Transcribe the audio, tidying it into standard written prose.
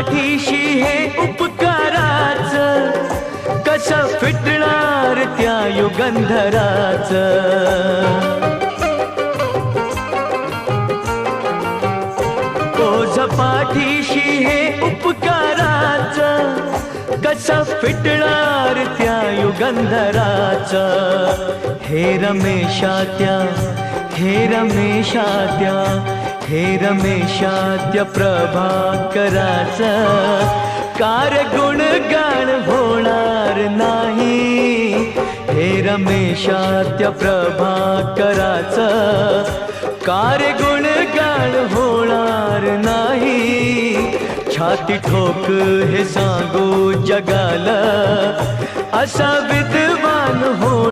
पाठीशी हे उपकाराच, कसं फिटणार त्या युगंधराच। ओझ पाठीशी हे उपकाराच, कसं फिटणार त्या युगंधराच। हे रमेशात्या, हे रमेशात्या, हे रमेशात्या प्रभाकराच, कार गुणगान होणार नाही। हे रमेशात्या प्रभाकराच, कार गुणगान होणार नाही। छाती ठोक हे सांगू जगाला, असा विद्वान हो